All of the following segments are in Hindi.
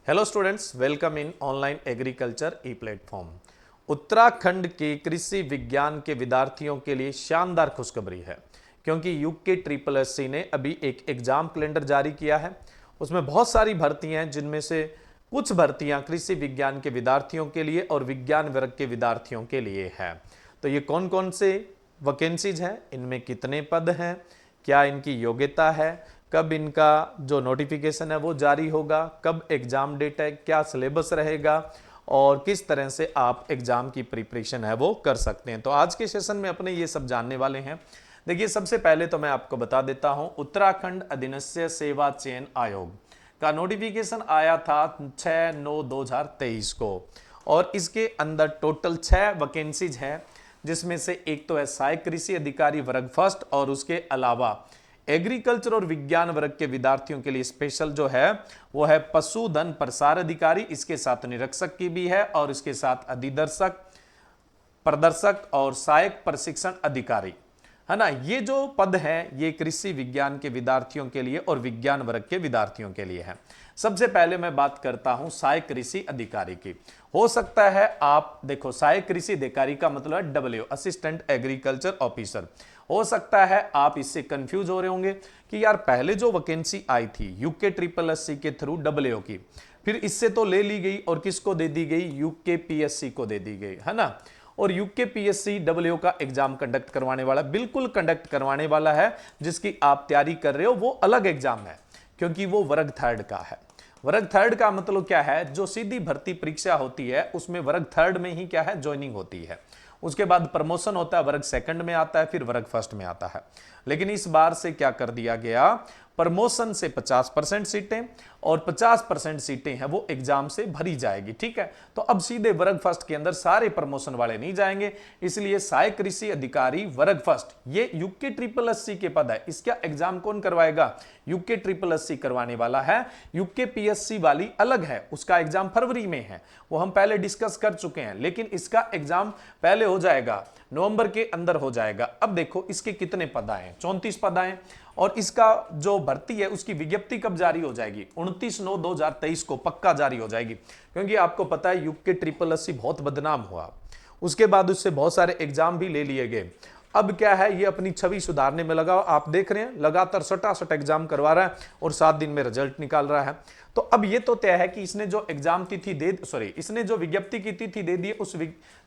Hello students, welcome in online agriculture E platform. Uttarakhand के कृषि विज्ञान के विद्यार्थियों के लिए शानदार खुशखबरी है, क्योंकि यूके ट्रिपल एससी ने अभी एक एग्जाम कैलेंडर जारी किया है। उसमें बहुत सारी भर्तियां हैं, जिनमें से कुछ भर्तियां कृषि विज्ञान के विद्यार्थियों के लिए और विज्ञान वर्ग के विद्यार्थियों के लिए है। तो ये कौन कौन से वैकेंसीज हैं, इनमें कितने पद हैं, क्या इनकी योग्यता है, कब इनका जो नोटिफिकेशन है वो जारी होगा, कब एग्जाम डेट है, क्या सिलेबस रहेगा और किस तरह से आप एग्जाम की प्रिपरेशन है वो कर सकते हैं। तो आज के सेशन में अपने ये सब जानने वाले हैं। देखिए, सबसे पहले तो मैं आपको बता देता हूं, उत्तराखंड अधीनस्थ सेवा चयन आयोग का नोटिफिकेशन आया था 6/9/2023 को, और इसके अंदर टोटल 6 वैकेंसीज है, जिसमें से एक तो है सहायक कृषि अधिकारी वर्ग फर्स्ट, और उसके अलावा एग्रीकल्चर और विज्ञान वर्ग के विद्यार्थियों के लिए स्पेशल जो है वो है पशुधन प्रसार अधिकारी। इसके साथ निरीक्षक की भी है, और इसके साथ अधिदर्शक, प्रदर्शक और सहायक प्रशिक्षण अधिकारी, है ना। ये जो पद हैं ये कृषि विज्ञान के विद्यार्थियों के लिए और विज्ञान वर्ग के विद्यार्थियों के लिए है। सबसे पहले मैं बात करता हूं सहायक कृषि अधिकारी की। हो सकता है आप देखो, सहायक कृषि अधिकारी का मतलब है डब्ल्यू, असिस्टेंट एग्रीकल्चर ऑफिसर। हो सकता है आप इससे कंफ्यूज हो रहे होंगे कि यार पहले जो वैकेंसी आई थी यूके ट्रिपल एससी के थ्रू डब्ल्यू की, फिर इससे तो ले ली गई और किसको दे दी गई, यूके पीएससी को दे दी गई, है ना। और यूके पीएससी डब्ल्यू का एग्जाम कंडक्ट करवाने वाला, बिल्कुल कंडक्ट करवाने वाला है। जिसकी आप तैयारी कर रहे हो वो अलग एग्जाम है, क्योंकि वो वर्ग थर्ड का है। वर्ग थर्ड का मतलब क्या है, जो सीधी भर्ती परीक्षा होती है उसमें वर्ग थर्ड में ही क्या है, ज्वाइनिंग होती है। उसके बाद प्रमोशन होता है, वर्ग सेकंड में आता है, फिर वर्ग फर्स्ट में आता है। लेकिन इस बार से क्या कर दिया गया, प्रमोशन से 50% सीटें और 50% सीटें हैं वो एग्जाम से भरी जाएगी, ठीक है। तो अब सीधे वर्ग फर्स्ट के अंदर सारे प्रमोशन वाले नहीं जाएंगे, इसलिए सहायक कृषि अधिकारी वर्ग फर्स्ट ये यूके ट्रिपल एससी के पद है। इसका एग्जाम कौन करवाएगा, यूके ट्रिपल एससी करवाने वाला है। यूके पीएससी वाली अलग है, उसका एग्जाम फरवरी में है, वो हम पहले डिस्कस कर चुके हैं। लेकिन इसका एग्जाम पहले हो जाएगा, नवंबर के अंदर हो जाएगा। अब देखो इसके कितने पद आए, 34 पद आए, और इसका जो भर्ती है उसकी विज्ञप्ति कब जारी हो जाएगी, 29/9/2023 को पक्का जारी हो जाएगी। क्योंकि आपको पता है यूके ट्रिपल एससी बहुत बदनाम हुआ, उसके बाद उससे बहुत सारे एग्जाम भी ले लिए गए। अब क्या है, ये अपनी छवि सुधारने में लगा। आप देख रहे हैं लगातार सटासट एग्जाम करवा रहा है और 7 दिन में रिजल्ट निकाल रहा है। तो अब ये तो तय है कि इसने जो एग्जाम तिथि इसने जो विज्ञप्ति की तिथि दे दी, उस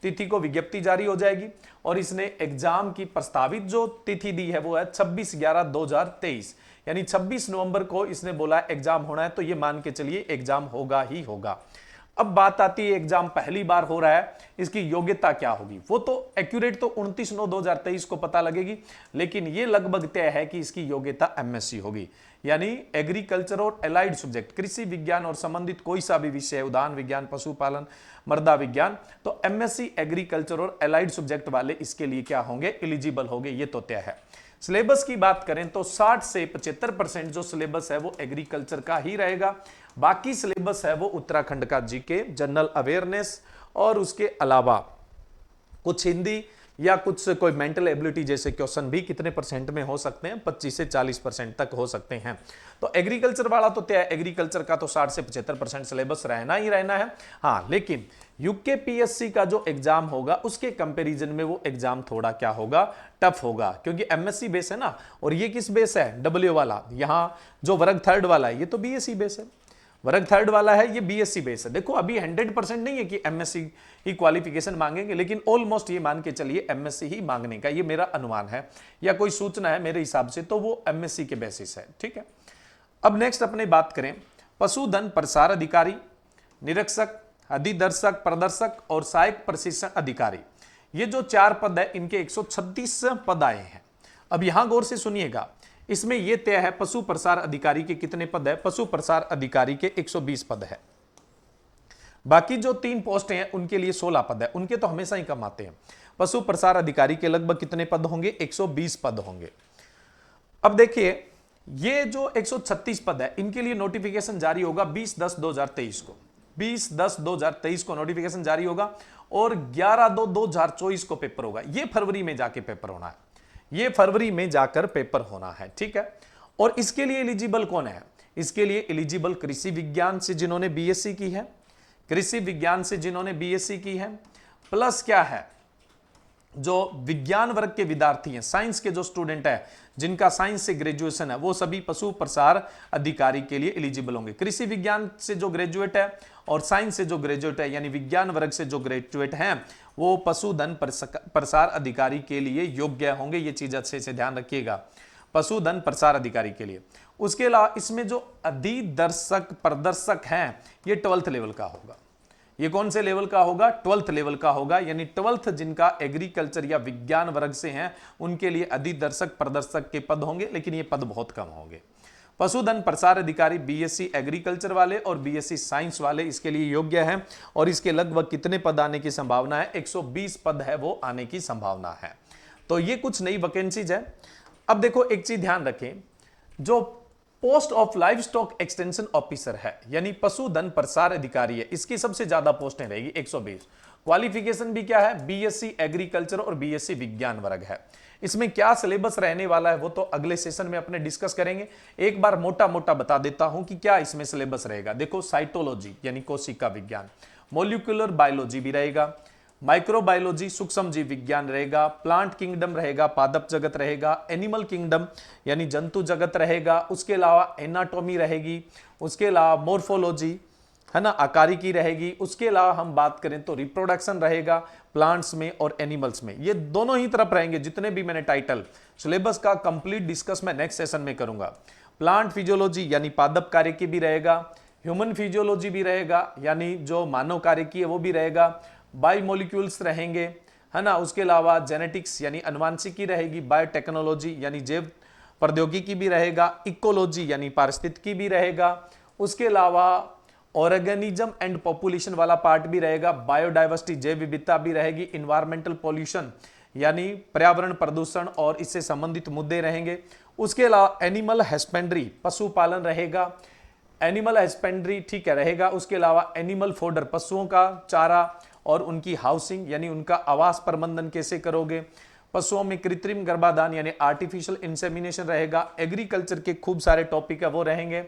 तिथि को विज्ञप्ति जारी हो जाएगी। और इसने एग्जाम की प्रस्तावित जो तिथि दी है वो है 26/11/2023, यानी 26 नवंबर को इसने बोला एग्जाम होना है। तो ये मान के चलिए एग्जाम होगा ही होगा। अब बात आती है, एग्जाम पहली बार हो रहा है, इसकी योग्यता क्या होगी, वो तो एक्यूरेट तो 29/9/2023 को पता लगेगी। लेकिन ये लगभग तय है कि इसकी योग्यता एमएससी होगी, यानी एग्रीकल्चर और एलाइड सब्जेक्ट, कृषि विज्ञान और संबंधित कोई सा भी विषय, उद्यान विज्ञान, पशुपालन, मृदा विज्ञान, तो एमएससी एग्रीकल्चर और एलाइड सब्जेक्ट वाले इसके लिए क्या होंगे, एलिजिबल होंगे, ये तो तय है। सिलेबस की बात करें तो 60 से 75% जो सिलेबस है वो एग्रीकल्चर का ही रहेगा। बाकी सिलेबस है वो उत्तराखंड का जीके, जनरल अवेयरनेस, और उसके अलावा कुछ हिंदी या कुछ कोई मेंटल एबिलिटी जैसे क्वेश्चन भी कितने परसेंट में हो सकते हैं, 25 से 40% तक हो सकते हैं। तो एग्रीकल्चर वाला तो तय, एग्रीकल्चर का तो 60 से 75% सिलेबस रहना ही रहना है। हाँ, लेकिन यूके पीएससी का जो एग्जाम होगा उसके कंपैरिजन में वो एग्जाम थोड़ा क्या होगा, टफ होगा, क्योंकि एमएससी बेस है ना। और ये किस बेस है, डब्ल्यू वाला। यहां जो वर्ग थर्ड वाला है ये तो बीएससी बेस है, वर्ग थर्ड वाला है ये बीएससी बेस है। देखो अभी 100% नहीं है कि एमएससी ही क्वालिफिकेशन मांगेंगे, लेकिन ऑलमोस्ट ये मान के चलिए एमएससी ही मांगने का, ये मेरा अनुमान है या कोई सूचना है मेरे हिसाब से, तो वो एमएससी के बेसिस है, ठीक है। अब नेक्स्ट अपने बात करें पशुधन प्रसार अधिकारी, निरीक्षक, अधिदर्शक, प्रदर्शक और सहायक प्रशिक्षण अधिकारी। ये जो 4 पद है इनके 136 पद आए हैं। अब यहां गौर से सुनिएगा, इसमें यह तय है पशु प्रसार अधिकारी के कितने पद है, पशु प्रसार अधिकारी के 120 पद है। बाकी जो 3 पोस्ट हैं उनके लिए 16 पद है, उनके तो हमेशा ही कम आते हैं। पशु प्रसार अधिकारी के लगभग कितने पद होंगे, 120 पद होंगे। अब देखिए ये जो 136 पद है इनके लिए नोटिफिकेशन जारी होगा 20/10/2023 को, 20/10/2023 को नोटिफिकेशन जारी होगा, और 11/2/2024 को पेपर होगा। ये फरवरी में जाके पेपर होना है, ये फरवरी में जाकर पेपर होना है, ठीक है। और इसके लिए एलिजिबल कौन है, इसके लिए एलिजिबल कृषि विज्ञान से जिन्होंने बीएससी की है, कृषि विज्ञान से जिन्होंने बीएससी की है, प्लस क्या है, जो विज्ञान वर्ग के विद्यार्थी हैं, साइंस के जो स्टूडेंट है जिनका साइंस से ग्रेजुएशन है, वो सभी पशु प्रसार अधिकारी के लिए एलिजिबल होंगे। कृषि विज्ञान से जो ग्रेजुएट है और साइंस से जो ग्रेजुएट है, यानी विज्ञान वर्ग से जो ग्रेजुएट हैं, वो पशुधन प्रसार अधिकारी के लिए योग्य होंगे। ये चीज अच्छे से ध्यान रखिएगा, पशुधन प्रसार अधिकारी के लिए। उसके अलावा इसमें जो अधिदर्शक प्रदर्शक हैं, ये 12th लेवल का होगा। ये कौन से लेवल का होगा? 12th लेवल का होगा, यानी 12th जिनका एग्रीकल्चर या विज्ञान वर्ग से हैं, उनके लिए अधिदर्शक प्रदर्शक के पद होंगे, लेकिन ये पद बहुत कम होंगे। पशुधन प्रसार अधिकारी बीएससी एग्रीकल्चर वाले और बीएससी साइंस वाले इसके लिए योग्य हैं। और इसके लगभग कितने पद आने की संभावना है? 120 पद है वो आने की संभावना है। तो ये कुछ नई वैकेंसीज है। अब देखो एक चीज ध्यान रखें, जो post of live stock extension officer है, यानी पशुधन प्रसार अधिकारी है, इसकी सबसे ज्यादा पोस्टें रहेगी 120। क्वालिफिकेशन भी क्या है? बीएससी एग्रीकल्चर और बीएससी विज्ञान वर्ग है। इसमें क्या सिलेबस रहने वाला है वो तो अगले सेशन में अपने डिस्कस करेंगे। एक बार मोटा मोटा बता देता हूं कि क्या इसमें सिलेबस रहेगा। देखो, साइटोलॉजी यानी कोशिका विज्ञान, मोलिकुलर बायोलॉजी भी रहेगा, माइक्रोबायोलॉजी सूक्ष्म जीव विज्ञान रहेगा, प्लांट किंगडम रहेगा, पादप जगत रहेगा, एनिमल किंगडम यानी जंतु जगत रहेगा, उसके अलावा एनाटॉमी रहेगी, उसके अलावा मोर्फोलॉजी है ना, आकारिकी रहेगी, उसके अलावा हम बात करें तो रिप्रोडक्शन रहेगा प्लांट्स में और एनिमल्स में। ये दोनों ही तरफ रहेंगे जितने भी मैंने टाइटल सिलेबस का कंप्लीट डिस्कस मैं नेक्स्ट सेशन में करूंगा। प्लांट फिजियोलॉजी यानी पादप कार्यकी भी रहेगा, ह्यूमन फिजियोलॉजी भी रहेगा यानी जो मानव कार्यकी है वो भी रहेगा, बायोमोलिक्यूल्स रहेंगे है ना, उसके अलावा जेनेटिक्स यानी अनुवांशिकी रहेगी, बायोटेक्नोलॉजी यानी जैव प्रौद्योगिकी भी रहेगा, इकोलॉजी यानी पारिस्थितिकी भी रहेगा, उसके अलावा ऑर्गेनिज्म एंड पॉपुलेशन वाला पार्ट भी रहेगा, बायोडाइवर्सिटी जैव विविधता भी रहेगी, इन्वायरमेंटल पॉल्यूशन यानी पर्यावरण प्रदूषण और इससे संबंधित मुद्दे रहेंगे। उसके अलावा एनिमल हस्बेंड्री पशुपालन रहेगा, एनिमल हस्बेंड्री ठीक है रहेगा। उसके अलावा एनिमल फोडर पशुओं का चारा और उनकी हाउसिंग यानी उनका आवास प्रबंधन कैसे करोगे, पशुओं में कृत्रिम गर्भाधान यानी आर्टिफिशियल इंसेमिनेशन रहेगा, एग्रीकल्चर के खूब सारे टॉपिक है वो रहेंगे,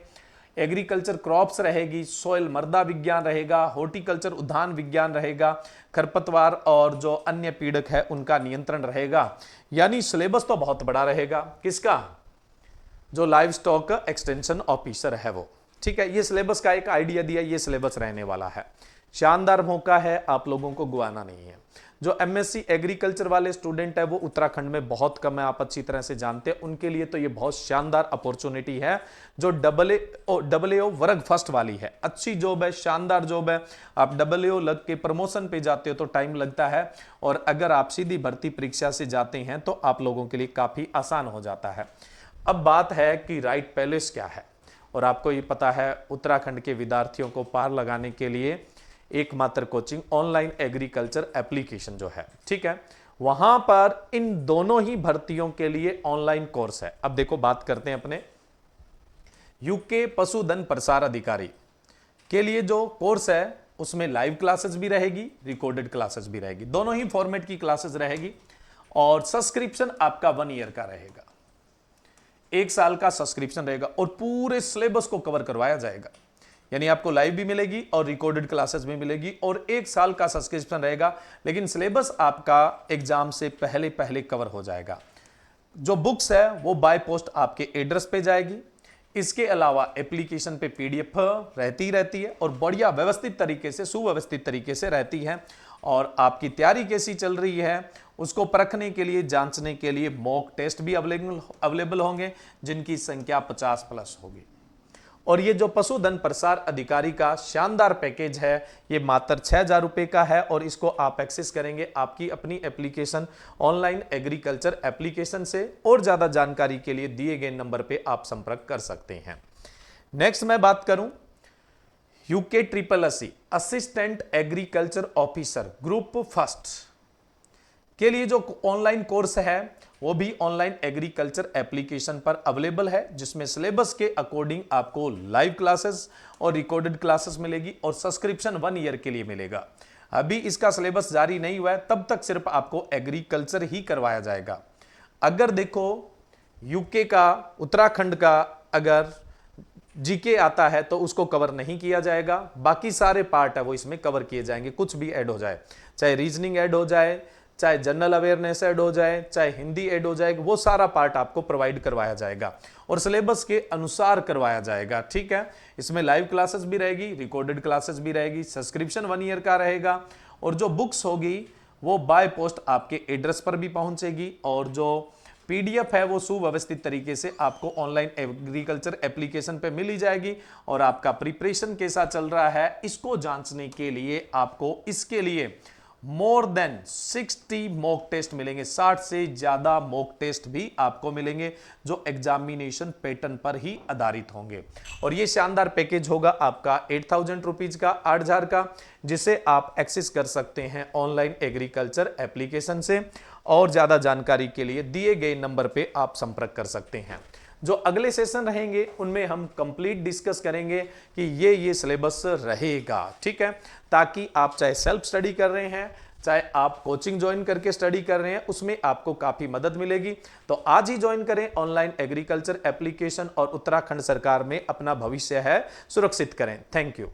एग्रीकल्चर क्रॉप्स रहेगी, सॉइल मृदा विज्ञान रहेगा, हॉर्टिकल्चर उद्यान विज्ञान रहेगा, खरपतवार और जो अन्य पीड़क है उनका नियंत्रण रहेगा। यानी सिलेबस तो बहुत बड़ा रहेगा किसका? जो लाइव स्टॉक एक्सटेंशन ऑफिसर है वो। ठीक है, ये सिलेबस का एक आइडिया दिया, ये सिलेबस रहने वाला है। शानदार मौका है, आप लोगों को गुआना नहीं है। जो एमएससी एग्रीकल्चर वाले स्टूडेंट है वो उत्तराखंड में बहुत कम है, आप अच्छी तरह से जानते हैं, उनके लिए तो ये बहुत शानदार अपॉर्चुनिटी है। जो डबल वर्ग फर्स्ट वाली है, अच्छी जॉब है, शानदार जॉब है। आप डबल लग के प्रमोशन पे जाते हो तो टाइम लगता है, और अगर आप सीधी भर्ती परीक्षा से जाते हैं तो आप लोगों के लिए काफी आसान हो जाता है। अब बात है कि राइट पैलेस क्या है, और आपको ये पता है उत्तराखंड के विद्यार्थियों को पार लगाने के लिए एकमात्र कोचिंग ऑनलाइन एग्रीकल्चर एप्लीकेशन जो है, ठीक है, वहां पर इन दोनों ही भर्तियों के लिए ऑनलाइन कोर्स है। अब देखो बात करते हैं अपने यूके पशुधन प्रसार अधिकारी के लिए जो कोर्स है उसमें लाइव क्लासेस भी रहेगी, रिकॉर्डेड क्लासेस भी रहेगी, दोनों ही फॉर्मेट की क्लासेस रहेगी, और सब्सक्रिप्शन आपका 1 ईयर का रहेगा, 1 साल का सब्सक्रिप्शन रहेगा, और पूरे सिलेबस को कवर करवाया जाएगा। यानी आपको लाइव भी मिलेगी और रिकॉर्डेड क्लासेस भी मिलेगी, और 1 साल का सब्सक्रिप्शन रहेगा, लेकिन सिलेबस आपका एग्जाम से पहले पहले कवर हो जाएगा। जो बुक्स है वो बाय पोस्ट आपके एड्रेस पे जाएगी। इसके अलावा एप्लीकेशन पे पीडीएफ रहती है और बढ़िया व्यवस्थित तरीके से, सुव्यवस्थित तरीके से रहती है। और आपकी तैयारी कैसी चल रही है उसको परखने के लिए, जांचने के लिए मॉक टेस्ट भी अवेलेबल होंगे, जिनकी संख्या 50+ होगी। और ये जो पशुधन प्रसार अधिकारी का शानदार पैकेज है, ये मात्र 6,000 रुपये का है, और इसको आप एक्सेस करेंगे आपकी अपनी एप्लीकेशन ऑनलाइन एग्रीकल्चर एप्लीकेशन से। और ज्यादा जानकारी के लिए दिए गए नंबर पे आप संपर्क कर सकते हैं। नेक्स्ट मैं बात करूं UK SSSC assistant agriculture officer group first के लिए जो ऑनलाइन कोर्स है वो भी ऑनलाइन एग्रीकल्चर एप्लीकेशन पर अवेलेबल है, जिसमें सिलेबस के अकॉर्डिंग आपको लाइव क्लासेस और रिकॉर्डेड क्लासेस मिलेगी, और सब्सक्रिप्शन 1 ईयर के लिए मिलेगा। अभी इसका सिलेबस जारी नहीं हुआ है, तब तक सिर्फ आपको एग्रीकल्चर ही करवाया जाएगा। अगर देखो यूके का, उत्तराखंड का अगर जीके आता है तो उसको कवर नहीं किया जाएगा, बाकी सारे पार्ट है वो इसमें कवर किए जाएंगे। कुछ भी ऐड हो जाए, चाहे रीजनिंग ऐड हो जाए, चाहे जनरल अवेयरनेस ऐड हो जाए, चाहे हिंदी ऐड हो जाए, वो सारा पार्ट आपको प्रोवाइड करवाया जाएगा और सिलेबस के अनुसार करवाया जाएगा। ठीक है, इसमें लाइव क्लासेस भी रहेगी, रिकॉर्डेड क्लासेस भी रहेगी, सब्सक्रिप्शन 1 ईयर का रहेगा और जो बुक्स होगी वो बाय पोस्ट आपके एड्रेस पर भी पहुंचेगी और जो पीडीएफ है वो सुव्यवस्थित तरीके से आपको ऑनलाइन एग्रीकल्चर एप्लीकेशन पे मिल ही जाएगी। और आपका प्रिपरेशन कैसा चल रहा है इसको जांचने के लिए आपको इसके लिए मोर देन 60 मॉक टेस्ट मिलेंगे, 60 से ज्यादा मॉक टेस्ट भी आपको मिलेंगे जो एग्जामिनेशन पैटर्न पर ही आधारित होंगे। और ये शानदार पैकेज होगा आपका 8000 रुपीज का, 8000 का, जिसे आप एक्सेस कर सकते हैं ऑनलाइन एग्रीकल्चर एप्लीकेशन से। और ज्यादा जानकारी के लिए दिए गए नंबर पे आप संपर्क कर सकते हैं। जो अगले सेशन रहेंगे उनमें हम कंप्लीट डिस्कस करेंगे कि ये सिलेबस रहेगा। ठीक है, ताकि आप चाहे सेल्फ स्टडी कर रहे हैं, चाहे आप कोचिंग ज्वाइन करके स्टडी कर रहे हैं, उसमें आपको काफी मदद मिलेगी। तो आज ही ज्वाइन करें ऑनलाइन एग्रीकल्चर एप्लीकेशन और उत्तराखंड सरकार में अपना भविष्य है सुरक्षित करें। Thank you.